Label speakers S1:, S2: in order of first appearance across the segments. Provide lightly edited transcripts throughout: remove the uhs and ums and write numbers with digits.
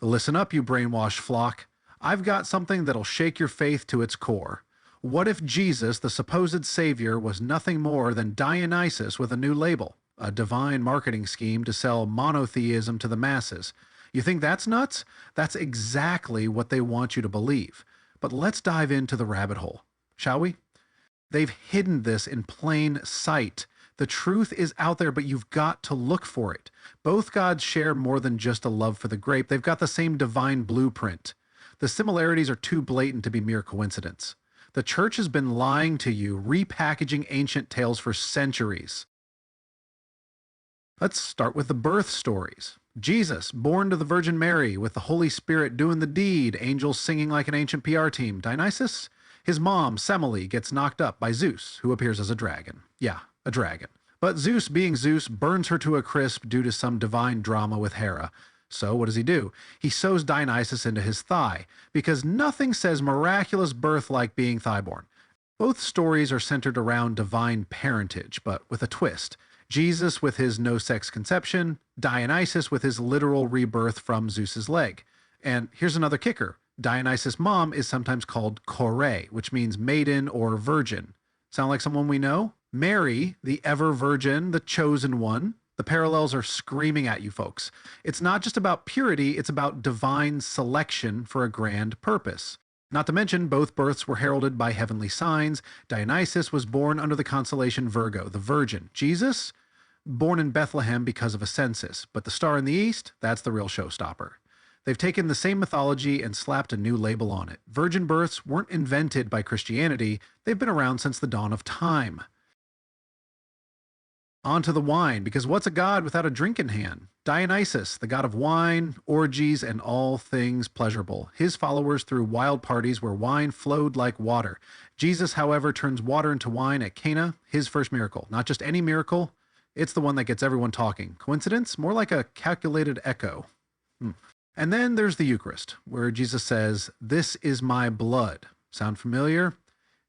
S1: Listen up, you brainwashed flock. I've got something that'll shake your faith to its core. What if Jesus, the supposed savior, was nothing more than Dionysus with a new label, a divine marketing scheme to sell monotheism to the masses? You think that's nuts? That's exactly what they want you to believe. But let's dive into the rabbit hole, shall we? They've hidden this in plain sight. The truth is out there, but you've got to look for it. Both gods share more than just a love for the grape. They've got the same divine blueprint. The similarities are too blatant to be mere coincidence. The church has been lying to you, repackaging ancient tales for centuries. Let's start with the birth stories. Jesus, born to the Virgin Mary, with the Holy Spirit doing the deed, angels singing like an ancient PR team. Dionysus? His mom, Semele, gets knocked up by Zeus, who appears as a dragon. Yeah, a dragon. But Zeus, being Zeus, burns her to a crisp due to some divine drama with Hera. So what does he do? He sews Dionysus into his thigh, because nothing says miraculous birth like being thigh-born. Both stories are centered around divine parentage, but with a twist. Jesus with his no-sex conception, Dionysus with his literal rebirth from Zeus's leg. And here's another kicker. Dionysus' mom is sometimes called Kore, which means maiden or virgin. Sound like someone we know? Mary, the ever-virgin, the chosen one. The parallels are screaming at you folks. It's not just about purity, it's about divine selection for a grand purpose. Not to mention, both births were heralded by heavenly signs. Dionysus was born under the constellation Virgo, the Virgin. Jesus? Born in Bethlehem because of a census. But the star in the east? That's the real showstopper. They've taken the same mythology and slapped a new label on it. Virgin births weren't invented by Christianity. They've been around since the dawn of time. On to the wine, because what's a god without a drink in hand? Dionysus, the god of wine, orgies, and all things pleasurable. His followers threw wild parties where wine flowed like water. Jesus, however, turns water into wine at Cana, his first miracle. Not just any miracle, it's the one that gets everyone talking. Coincidence? More like a calculated echo. And then there's the Eucharist, where Jesus says, "This is my blood." Sound familiar?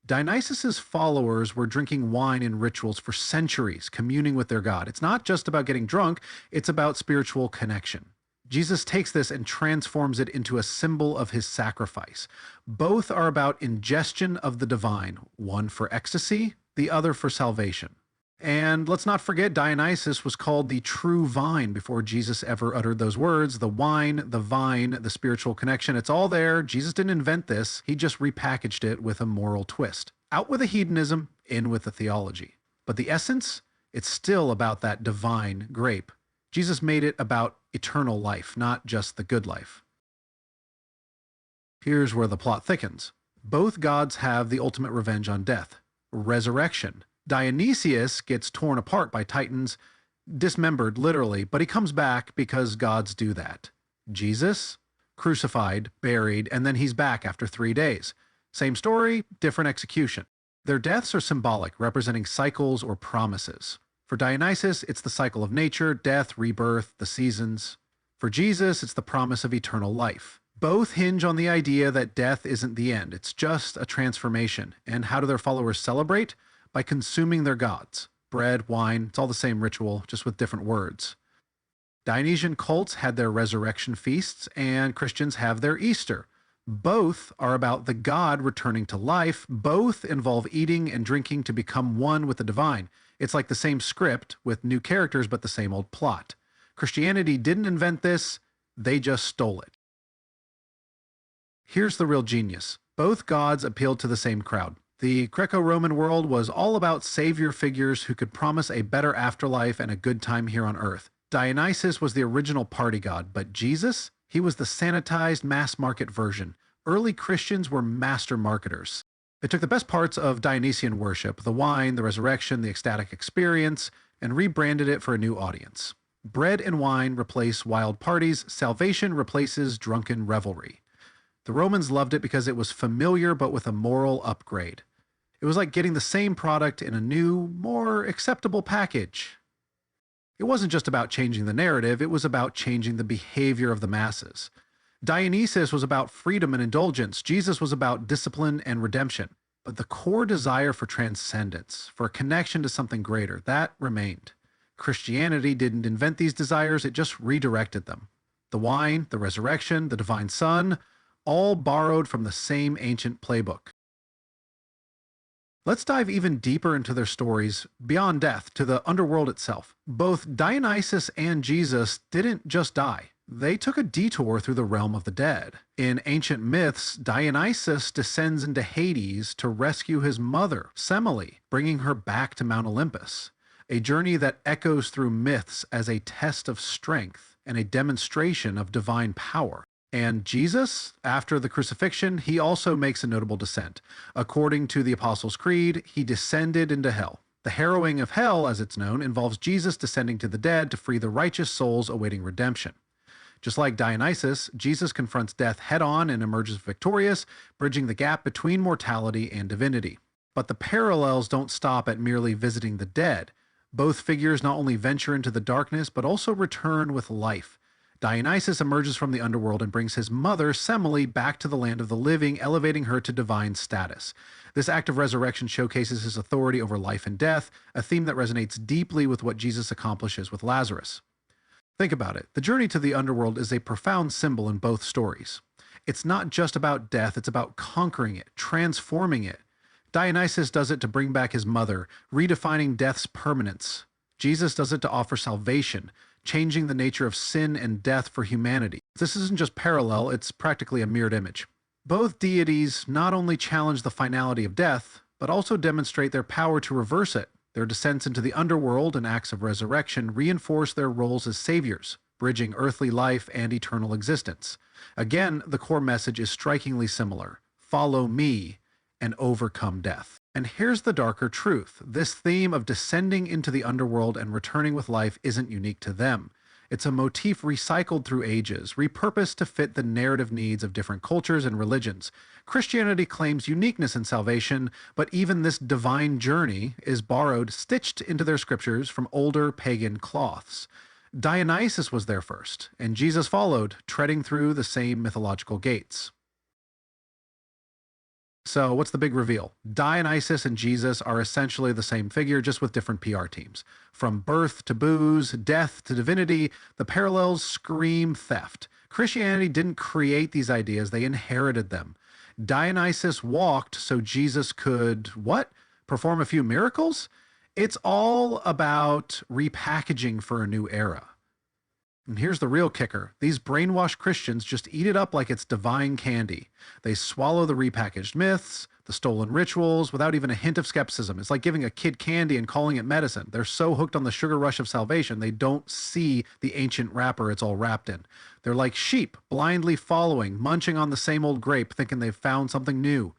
S1: Dionysus' followers were drinking wine in rituals for centuries, communing with their god. It's not just about getting drunk, it's about spiritual connection. Jesus takes this and transforms it into a symbol of his sacrifice. Both are about ingestion of the divine, one for ecstasy, the other for salvation. And let's not forget, Dionysus was called the true vine before Jesus ever uttered those words. The wine, the vine, the spiritual connection, it's all there. Jesus didn't invent this. He just repackaged it with a moral twist. Out with the hedonism, in with the theology. But the essence, it's still about that divine grape. Jesus made it about eternal life, not just the good life. Here's where the plot thickens. Both gods have the ultimate revenge on death, resurrection. Dionysius gets torn apart by titans, dismembered literally, but he comes back because gods do that. Jesus? Crucified, buried, and then he's back after 3 days. Same story, different execution. Their deaths are symbolic, representing cycles or promises. For Dionysus, it's the cycle of nature, death, rebirth, the seasons. For Jesus, it's the promise of eternal life. Both hinge on the idea that death isn't the end, it's just a transformation. And how do their followers celebrate? By consuming their gods. Bread, wine, it's all the same ritual, just with different words. Dionysian cults had their resurrection feasts, and Christians have their Easter. Both are about the god returning to life. Both involve eating and drinking to become one with the divine. It's like the same script with new characters, but the same old plot. Christianity didn't invent this, they just stole it. Here's the real genius. Both gods appealed to the same crowd. The Greco-Roman world was all about savior figures who could promise a better afterlife and a good time here on earth. Dionysus was the original party god, but Jesus? He was the sanitized mass-market version. Early Christians were master marketers. They took the best parts of Dionysian worship, the wine, the resurrection, the ecstatic experience, and rebranded it for a new audience. Bread and wine replace wild parties, salvation replaces drunken revelry. The Romans loved it because it was familiar but with a moral upgrade. It was like getting the same product in a new, more acceptable package. It wasn't just about changing the narrative, it was about changing the behavior of the masses. Dionysus was about freedom and indulgence. Jesus was about discipline and redemption. But the core desire for transcendence, for a connection to something greater, that remained. Christianity didn't invent these desires, it just redirected them. The wine, the resurrection, the divine son, all borrowed from the same ancient playbook. Let's dive even deeper into their stories beyond death to the underworld itself. Both Dionysus and Jesus didn't just die. They took a detour through the realm of the dead. In ancient myths, Dionysus descends into Hades to rescue his mother, Semele, bringing her back to Mount Olympus. A journey that echoes through myths as a test of strength and a demonstration of divine power. And Jesus, after the crucifixion, he also makes a notable descent. According to the Apostles' Creed, he descended into hell. The harrowing of hell, as it's known, involves Jesus descending to the dead to free the righteous souls awaiting redemption. Just like Dionysus, Jesus confronts death head-on and emerges victorious, bridging the gap between mortality and divinity. But the parallels don't stop at merely visiting the dead. Both figures not only venture into the darkness, but also return with life. Dionysus emerges from the underworld and brings his mother, Semele, back to the land of the living, elevating her to divine status. This act of resurrection showcases his authority over life and death, a theme that resonates deeply with what Jesus accomplishes with Lazarus. Think about it. The journey to the underworld is a profound symbol in both stories. It's not just about death, it's about conquering it, transforming it. Dionysus does it to bring back his mother, redefining death's permanence. Jesus does it to offer salvation, changing the nature of sin and death for humanity. This isn't just parallel, it's practically a mirrored image. Both deities not only challenge the finality of death, but also demonstrate their power to reverse it. Their descents into the underworld and acts of resurrection reinforce their roles as saviors, bridging earthly life and eternal existence. Again, the core message is strikingly similar. Follow me and overcome death. And here's the darker truth. This theme of descending into the underworld and returning with life isn't unique to them. It's a motif recycled through ages, repurposed to fit the narrative needs of different cultures and religions. Christianity claims uniqueness in salvation, but even this divine journey is borrowed, stitched into their scriptures from older pagan cloths. Dionysus was there first, and Jesus followed, treading through the same mythological gates. So what's the big reveal? Dionysus and Jesus are essentially the same figure, just with different PR teams. From birth to booze, death to divinity, the parallels scream theft. Christianity didn't create these ideas, they inherited them. Dionysus walked so Jesus could, what? Perform a few miracles? It's all about repackaging for a new era. And here's the real kicker. These brainwashed Christians just eat it up like it's divine candy. They swallow the repackaged myths, the stolen rituals, without even a hint of skepticism. It's like giving a kid candy and calling it medicine. They're so hooked on the sugar rush of salvation, they don't see the ancient wrapper it's all wrapped in. They're like sheep, blindly following, munching on the same old grape, thinking they've found something new.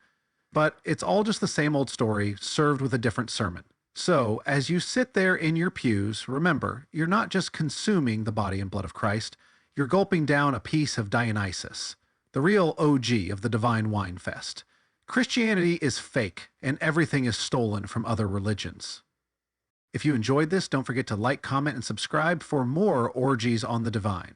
S1: But it's all just the same old story, served with a different sermon. So, as you sit there in your pews, remember, you're not just consuming the body and blood of Christ, you're gulping down a piece of Dionysus, the real OG of the divine wine fest. Christianity is fake, and everything is stolen from other religions. If you enjoyed this, don't forget to like, comment, and subscribe for more orgies on the divine.